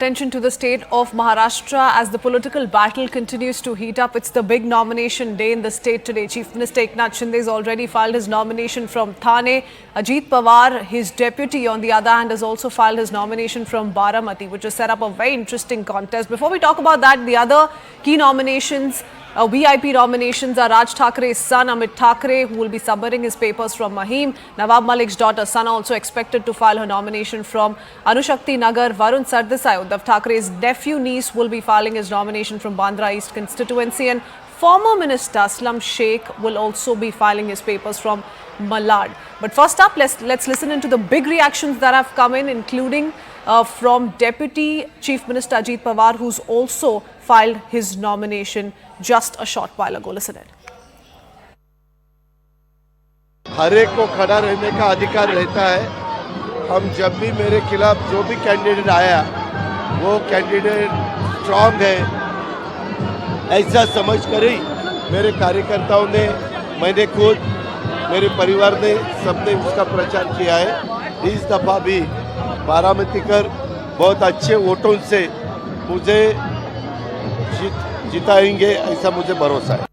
Attention to the state of Maharashtra as the political battle continues to heat up. It's the big nomination day in the state today. Chief Minister Eknath Shinde has already filed his nomination from Thane. Ajit Pawar, his deputy, on the other hand, has also filed his nomination from Baramati, which has set up a very interesting contest. Before we talk about that, the other key nominations, VIP nominations are Raj Thakre's son Amit Thakre, who will be submitting his papers from Mahim. Nawab Malik's daughter Sana also expected to file her nomination from Anushakti Nagar. Varun Sardesai, Uddhav Thakre's nephew niece, will be filing his nomination from Bandra East constituency, and former Minister Aslam Sheikh will also be filing his papers from Malad. But first up, let's listen into the big reactions that have come in, including from Deputy Chief Minister Ajit Pawar, who's also filed his nomination just a short while ago. Listen it. हर एक को खड़ा रहने का अधिकार रहता है। हम जब भी मेरे खिलाफ जो भी कैंडिडेट आया वो कैंडिडेट स्ट्रांग है ऐसा समझ कर ही मेरे कार्यकर्ताओं ने, मैंने खुद, मेरे परिवार ने, सबने उसका प्रचार किया है। इस दफ़ा भी बारामती कर बहुत अच्छे वोटों से मुझे जिताएंगे ऐसा मुझे भरोसा है।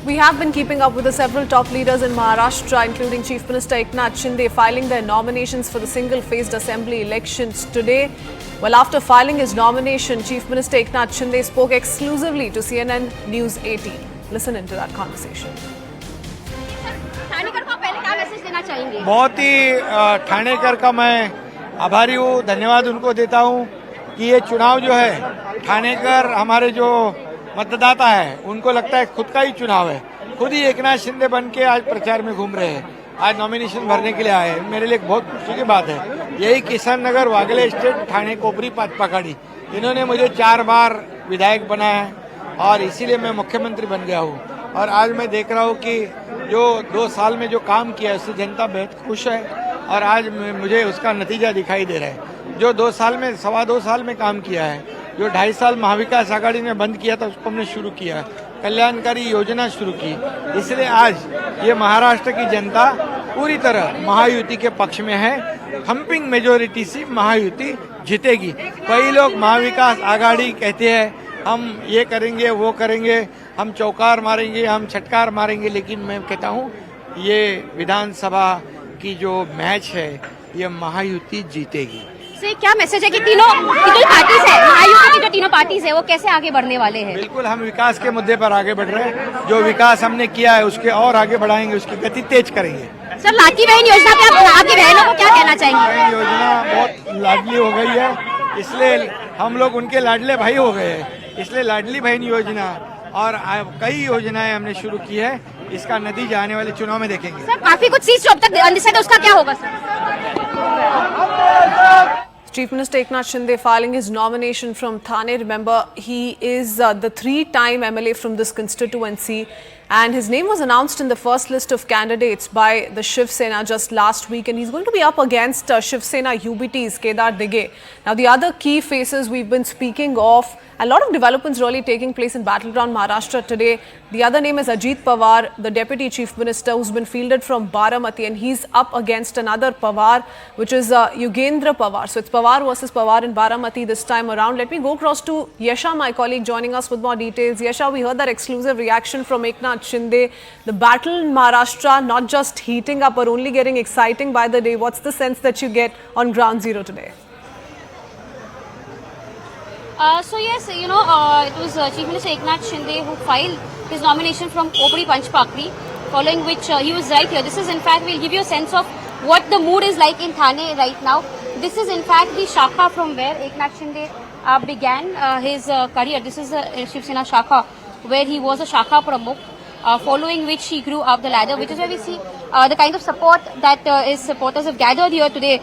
We have been keeping up with the several top leaders in Maharashtra, including Chief Minister Eknath Shinde, filing their nominations for the single-phased assembly elections today. Well, after filing his nomination, Chief Minister Eknath Shinde spoke exclusively to CNN News18. Listen into that conversation. बहुत ही ठाणेकर का मैं आभारी हूँ, धन्यवाद उनको देता हूँ कि ये चुनाव जो है, ठाणेकर हमारे जो मतदाता है उनको लगता है खुद का ही चुनाव है। खुद ही एकनाथ शिंदे बन के आज प्रचार में घूम रहे हैं, आज नॉमिनेशन भरने के लिए आए हैं। मेरे लिए बहुत खुशी की बात है। यही किसान नगर, वागले स्टेट, ठाणे, कोपरी, पाचपाखाड़ी, इन्होंने मुझे 4 बार विधायक बनाया है और इसीलिए मैं मुख्यमंत्री बन गया हूँ। और आज मैं देख रहा हूँ कि जो 2 साल में जो काम किया है उससे जनता बेहद खुश है और आज मुझे उसका नतीजा दिखाई दे रहा है। जो 2 साल में, 2.25 साल में काम किया है, जो 2.5 साल महाविकास आघाड़ी ने बंद किया था उसको हमने शुरू किया, कल्याणकारी योजना शुरू की। इसलिए आज ये महाराष्ट्र की जनता पूरी तरह महायुति के पक्ष में है। थम्पिंग मेजोरिटी से महायुति जीतेगी। कई लोग महाविकास आघाड़ी कहते हैं हम ये करेंगे, वो करेंगे, हम चौकार मारेंगे, हम छटकार मारेंगे, लेकिन मैं कहता हूँ ये विधानसभा की जो मैच है ये महायुति जीतेगी। से क्या मैसेज है कि तीनों पार्टीज है, महायुति की जो तीनों पार्टीज है वो कैसे आगे बढ़ने वाले हैं? बिल्कुल, हम विकास के मुद्दे पर आगे बढ़ रहे हैं। जो विकास हमने किया है उसके और आगे बढ़ाएंगे, उसकी गति तेज करेंगे। सर, लाडली बहन योजना पे आप आपकी बहनों को क्या कहना चाहेंगे? योजना बहुत लाडली हो गई है, इसलिए हम लोग उनके लाडले भाई हो गए हैं। इसलिए लाडली बहन योजना और कई योजनाएं हमने शुरू की है। इसका नतीजा आने वाले चुनाव में देखेंगे। सर, काफी कुछ चीज जो अब तक अनडिसाइड है उसका क्या होगा sir? Chief Minister Eknath Shinde filing his nomination from Thane. Remember, he is the 3-time MLA from this constituency, and his name was announced in the first list of candidates by the Shiv Sena just last week, and he's going to be up against Shiv Sena UBT's Kedar Dighe. Now, the other key faces we've been speaking of, a lot of developments really taking place in battleground Maharashtra today. The other name is Ajit Pawar, the Deputy Chief Minister, who's been fielded from Baramati, and he's up against another Pawar, which is Yugendra Pawar. So it's Pawar versus Pawar in Baramati this time around. Let me go across to Yasha, my colleague, joining us with more details. Yasha, we heard that exclusive reaction from Eknath Shinde. The battle in Maharashtra not just heating up or only getting exciting by the day. What's the sense that you get on ground zero today? So yes, it was Chief Minister Eknath Shinde who filed his nomination from Kopri Panchpakri, following which he was right here. This is in fact, we'll give you a sense of what the mood is like in Thane right now. This is in fact the Shakha from where Eknath Shinde began his career. This is the Shiv Sena Shakha, where he was a Shakha Pramukh, following which he grew up the ladder, which is where we see the kind of support that his supporters have gathered here today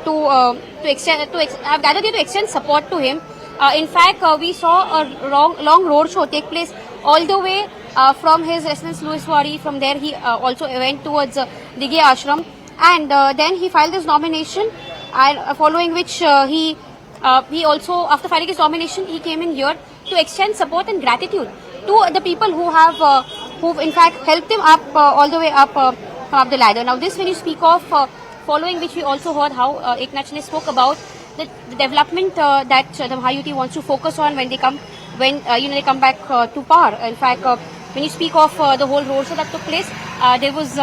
to extend support to him. In fact, we saw a long road show take place all the way from his residence Louiswari. From there, he also went towards Dighe Ashram, and then he filed his nomination. And following which he also, after filing his nomination, he came in here to extend support and gratitude to the people who have, who in fact helped him up all the way up come up the ladder. Now this, when you speak of following, which we also heard how Eknath Shinde spoke about the development that the Maha Yuti wants to focus on when they come they come back to power. In fact, when you speak of the whole roadshow that took place, there was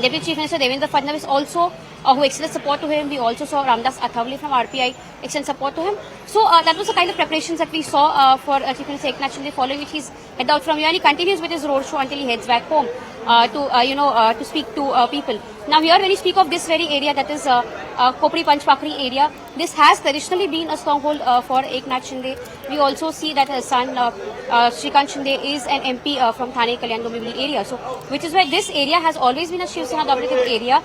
Deputy Chief Minister Devendra Fadnavis also who extended support to him. We also saw Ramdas Athavale from RPI extend support to him. So that was the kind of preparations that we saw for Chief Minister Eknath Shinde, following which he's head out from here, and he continues with his roadshow until he heads back home to speak to people. Now here, when you speak of this very area, that is Kopri Panchpakri area, this has traditionally been a stronghold for Eknath Shinde. We also see that his son Shrikant Shinde is an MP from Thane Kalyan Dombivli area, so which is why this area has always been a Shiv Sena dominated area,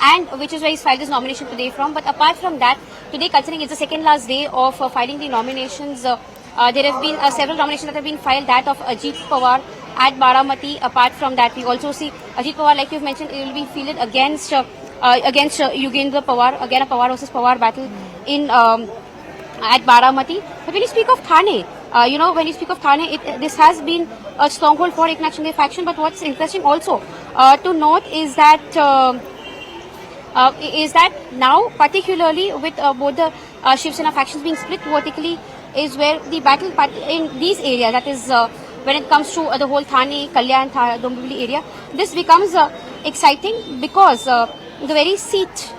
and which is why he's filed his nomination today from. But apart from that, today, considering it's the second last day of filing the nominations, there have been several nominations that have been filed, that of Ajit Pawar at Baramati. Apart from that, we also see Ajit Pawar, like you've mentioned, it will be fielded against Yugendra Pawar, again a Pawar versus Pawar battle in at Baramati. But when you speak of Thane, this has been a stronghold for Eknath Shinde faction. But what's interesting also to note is that now, particularly with both the Shiv Sena factions being split vertically, is where the battle in these areas, that is when it comes to the whole Thane, Kalyan, Dombivli area, this becomes exciting because the very seat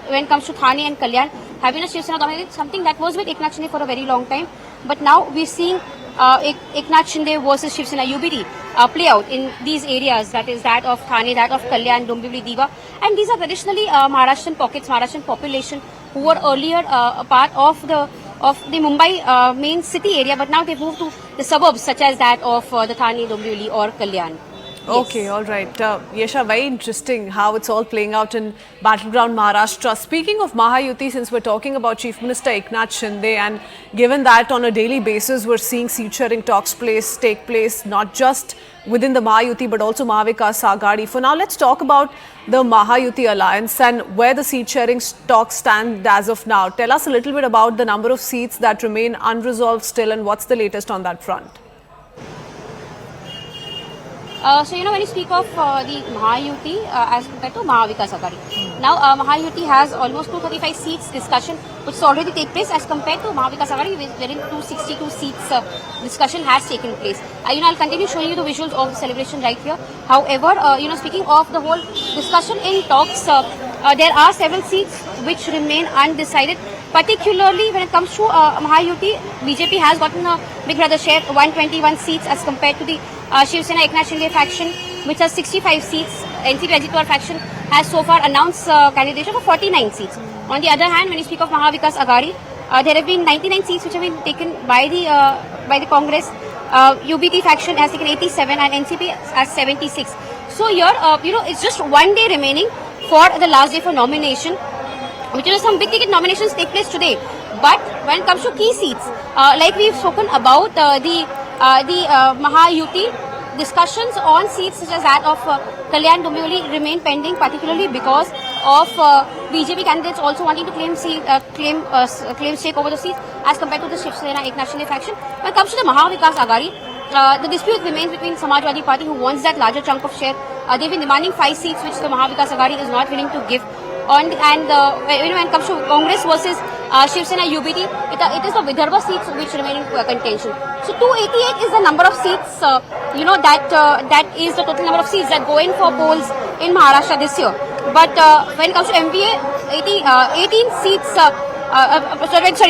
when it comes to Thane and Kalyan have been a Shiv Sena dominated, something that was with Eknath Shinde for a very long time. But now we're seeing Eknath Shinde versus Shiv Sena UBT play out in these areas, that is that of Thane, that of Kalyan, Dombivli, Diva, and these are traditionally Maharashtrian pockets, Maharashtrian population who were earlier a part of the Mumbai main city area, but now they've moved to the suburbs such as that of the Thane, Dombivli or Kalyan. Okay, all right. Yesha, very interesting how it's all playing out in battleground Maharashtra. Speaking of Maha Yuti, since we're talking about Chief Minister Eknath Shinde, and given that on a daily basis we're seeing seat sharing talks take place not just within the Maha Yuti but also Maha Vikas Aghadi. For now, let's talk about the Maha Yuti alliance and where the seat sharing talks stand as of now. Tell us a little bit about the number of seats that remain unresolved still, and what's the latest on that front. When you speak of the Maha Yuti as compared to Maha Vikas Aghadi, now Maha Yuti has almost 235 seats discussion, which has already taken place, as compared to Maha Vikas Aghadi, wherein 262 seats discussion has taken place. I'll continue showing you the visuals of the celebration right here. However, speaking of the whole discussion in talks, there are several seats which remain undecided. Particularly when it comes to Maha Yuti, BJP has gotten a big brother share, 121 seats, as compared to the Shiv Sena Eknath Shinde faction, which has 65 seats. NCP Ajit Pawar faction has so far announced candidature for 49 seats. On the other hand, when you speak of Maha Vikas Aghadi, there have been 99 seats which have been taken by the Congress. UBT faction has taken 87 and NCP has 76. So here, it's just one day remaining for the last day for nomination, which is some big ticket nominations take place today. But when it comes to key seats, like we've spoken about the Maha Yuti, discussions on seats such as that of Kalyan Dombivli remain pending, particularly because of BJP candidates also wanting to claim stake over the seats as compared to the Shiv Sena Eknath Shinde faction. When it comes to the Maha Vikas Aghadi, the dispute remains between Samajwadi Party, who wants that larger chunk of share. They've been demanding 5 seats, which the Maha Vikas Aghadi is not willing to give. When it comes to Congress versus Shiv Sena UBT, it is the Vidarbha seats which remain in contention. So 288 is the number of seats, that is the total number of seats that go in for polls in Maharashtra this year. But when it comes to MVA,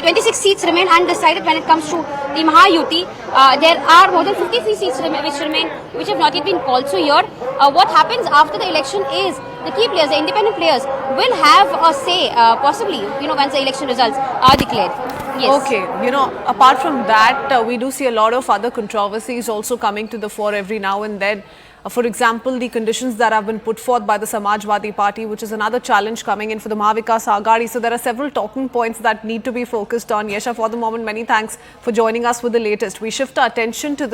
26 seats remain undecided. When it comes to the Maha Yuti, there are more than 53 seats which have not yet been called. So here, what happens after the election is the key players, the independent players, will have a say, possibly, once the election results are declared. Yes. Okay, apart from that, we do see a lot of other controversies also coming to the fore every now and then. For example, the conditions that have been put forth by the Samajwadi Party, which is another challenge coming in for the Maha Vikas Aghadi. So there are several talking points that need to be focused on. Yesha, for the moment, many thanks for joining us with the latest. We shift our attention to the